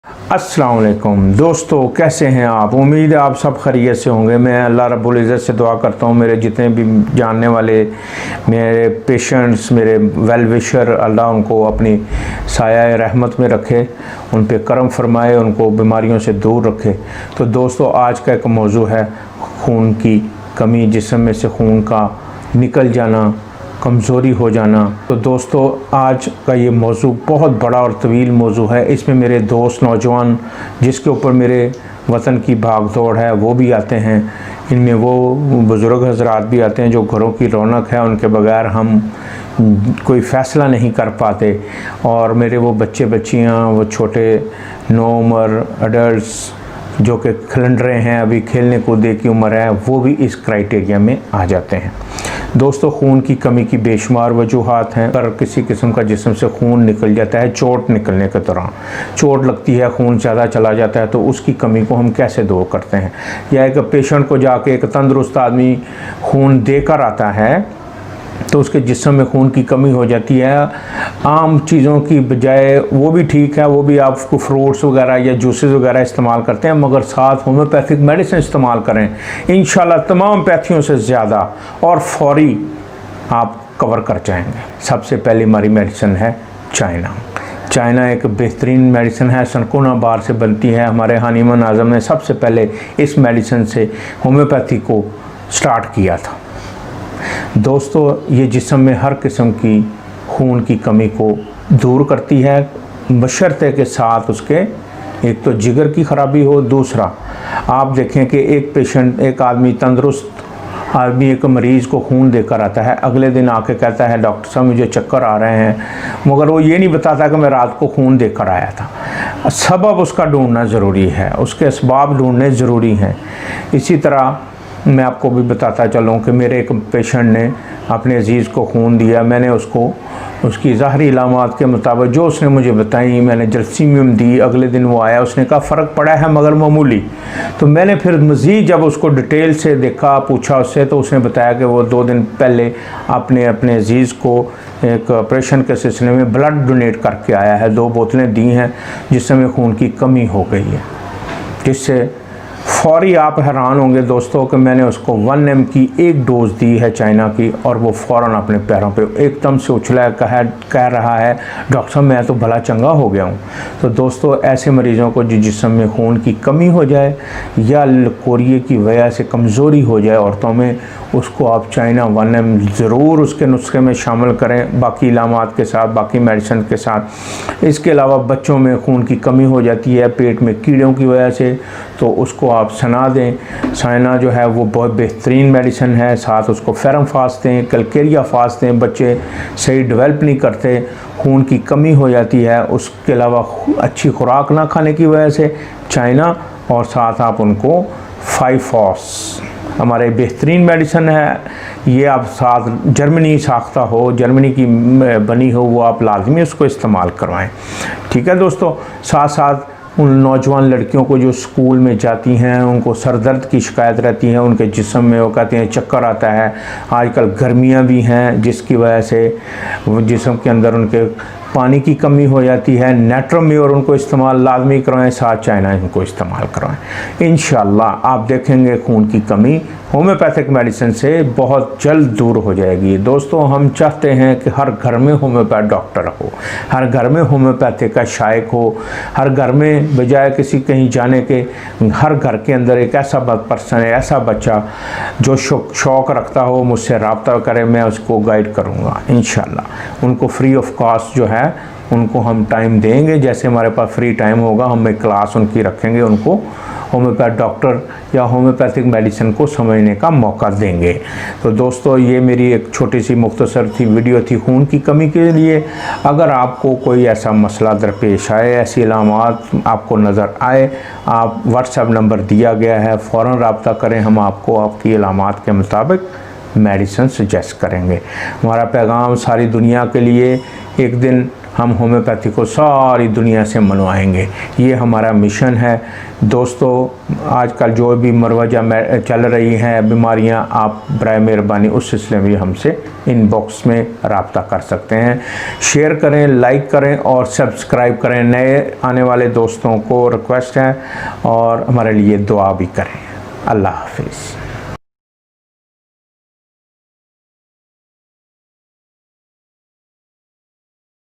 अस्सलाम वालेकुम दोस्तों, कैसे हैं आप। उम्मीद है आप सब खैरियत से होंगे। मैं अल्लाह रब्बुल इज़्ज़त से दुआ करता हूँ मेरे जितने भी जानने वाले मेरे पेशेंट्स, मेरे वेल विशर, अल्लाह उनको अपनी साया रहमत में रखे, उन पे करम फरमाए, उनको बीमारियों से दूर रखे। तो दोस्तों, आज का एक मौजू है खून की कमी, जिस्म में से खून का निकल जाना, कमज़ोरी हो जाना। तो दोस्तों, आज का ये मौजू बहुत बड़ा और तवील मौजू है। इसमें मेरे दोस्त नौजवान, जिसके ऊपर मेरे वतन की भाग दौड़ है, वो भी आते हैं। इनमें वो बुज़ुर्ग हज़रात भी आते हैं जो घरों की रौनक है, उनके बगैर हम कोई फ़ैसला नहीं कर पाते। और मेरे वो बच्चे बच्चियाँ, वो छोटे नो उम्र अडल्ट्स जो कि खिलंडरे हैं, अभी खेलने कूदने की उम्र है, वो भी इस क्राइटेरिया में आ जाते हैं। दोस्तों, खून की कमी की बेशुमार वजूहात हैं। अगर किसी किस्म का जिस्म से खून निकल जाता है, चोट निकलने के दौरान चोट लगती है, खून ज़्यादा चला जाता है, तो उसकी कमी को हम कैसे दूर करते हैं। या एक पेशेंट को जाके एक तंदुरुस्त आदमी खून देकर आता है तो उसके जिस्म में खून की कमी हो जाती है। आम चीज़ों की बजाय वो भी ठीक है, वो भी आप फ्रूट्स वगैरह या जूसेस वगैरह इस्तेमाल करते हैं, मगर साथ होम्योपैथिक मेडिसिन इस्तेमाल करें। इंशाल्लाह तमाम पैथियों से ज़्यादा और फौरी आप कवर कर जाएंगे। सबसे पहली हमारी मेडिसिन है चाइना। चाइना एक बेहतरीन मेडिसिन है, सनकोना बार से बनती है। हमारे हानिमन आज़म ने सबसे पहले इस मेडिसिन से होम्योपैथी को स्टार्ट किया था। दोस्तों, ये जिस्म में हर किस्म की खून की कमी को दूर करती है, बशर्ते के साथ उसके एक तो जिगर की ख़राबी हो। दूसरा, आप देखें कि एक पेशेंट, एक आदमी, तंदुरुस्त आदमी एक मरीज़ को खून देकर आता है, अगले दिन आके कहता है डॉक्टर साहब मुझे चक्कर आ रहे हैं, मगर वो ये नहीं बताता कि मैं रात को खून देकर आया था। सबब उसका ढूंढना ज़रूरी है, उसके असबाब ढूंढने ज़रूरी हैं। इसी तरह मैं आपको भी बताता चलूँ कि मेरे एक पेशेंट ने अपने अजीज़ को खून दिया। मैंने उसको उसकी ज़ाहरी इलामात के मुताबिक जो उसने मुझे बताई, मैंने जलसीमियम दी। अगले दिन वो आया, उसने कहा फ़र्क पड़ा है मगर मामूली। तो मैंने फिर मज़ीद जब उसको डिटेल से देखा, पूछा उससे, तो उसने बताया कि वो 2 दिन पहले अपने अजीज़ को एक ऑपरेशन के सिलसिले में ब्लड डोनेट करके आया है। 2 बोतलें दी हैं जिसमें खून की कमी हो गई है, जिससे फौरी आप हैरान होंगे दोस्तों कि मैंने उसको 1 ml की एक डोज़ दी है चाइना की, और वो फ़ौरन अपने पैरों पे एकदम से उछला, कह रहा है डॉक्टर साहब मैं तो भला चंगा हो गया हूँ। तो दोस्तों, ऐसे मरीज़ों को जो जिस्म में खून की कमी हो जाए या लकोरिए की वजह से कमज़ोरी हो जाए औरतों में, उसको आप चाइना 1 ml ज़रूर उसके नुस्खे में शामिल करें, बाकी इलामात के साथ, बाकी मेडिसिन के साथ। इसके अलावा बच्चों में खून की कमी हो जाती है पेट में कीड़ों की वजह से, तो उसको आप सना दें। चाइना जो है वो बहुत बेहतरीन मेडिसिन है। साथ उसको फेरम फास्ट दें, कलकेरिया फास्ट दें। बच्चे सही डेवलप नहीं करते, खून की कमी हो जाती है। उसके अलावा अच्छी खुराक ना खाने की वजह से चाइना, और साथ आप उनको 5 फॉस हमारे बेहतरीन मेडिसिन है। ये आप साथ जर्मनी साख्ता हो, जर्मनी की बनी हो, वो आप लाजमी उसको इस्तेमाल करवाएं। ठीक है दोस्तों। साथ साथ उन नौजवान लड़कियों को जो स्कूल में जाती हैं, उनको सर दर्द की शिकायत रहती है, उनके जिस्म में वो कहते हैं चक्कर आता है। आजकल गर्मियां भी हैं जिसकी वजह से वो जिस्म के अंदर उनके पानी की कमी हो जाती है। नेट्रोम्योर उनको इस्तेमाल लाजमी करवाएं, साथ चाइना इनको इस्तेमाल करवाएं। इंशाल्लाह आप देखेंगे खून की कमी होम्योपैथिक मेडिसिन से बहुत जल्द दूर हो जाएगी। दोस्तों, हम चाहते हैं कि हर घर में होम्योपैथ डॉक्टर हो, हर घर में होम्योपैथिक का शायक हो, हर घर में बजाय किसी कहीं जाने के, हर घर के अंदर एक ऐसा पर्सन है, ऐसा बच्चा जो शौक़ रखता हो, मुझसे रब्ता करे, मैं उसको गाइड करूँगा इंशाल्लाह। उनको फ्री ऑफ कॉस्ट जो है उनको हम टाइम देंगे, जैसे हमारे पास फ्री टाइम होगा हम एक क्लास उनकी रखेंगे, उनको होम्योपैथ डॉक्टर या होम्योपैथिक मेडिसिन को समझने का मौका देंगे। तो दोस्तों, ये मेरी एक छोटी सी मुख्तसर सी वीडियो थी खून की कमी के लिए। अगर आपको कोई ऐसा मसला दरपेश आए, ऐसी इलामात आपको नज़र आए, आप व्हाट्सएप नंबर दिया गया है, फ़ौरन रब्ता करें, हम आपको आपकी इलामात के मुताबिक मेडिसिन सजेस्ट करेंगे। हमारा पैगाम सारी दुनिया के लिए, एक दिन हम होम्योपैथी को सारी दुनिया से मनवाएंगे। ये हमारा मिशन है दोस्तों। आजकल जो भी मरवजा में चल रही हैं बीमारियां, आप बराए मेहरबानी उस सिलसिले में हमसे इनबॉक्स में रब्ता कर सकते हैं। शेयर करें, लाइक करें और सब्सक्राइब करें। नए आने वाले दोस्तों को रिक्वेस्ट है और हमारे लिए दुआ भी करें। अल्लाह हाफिज़।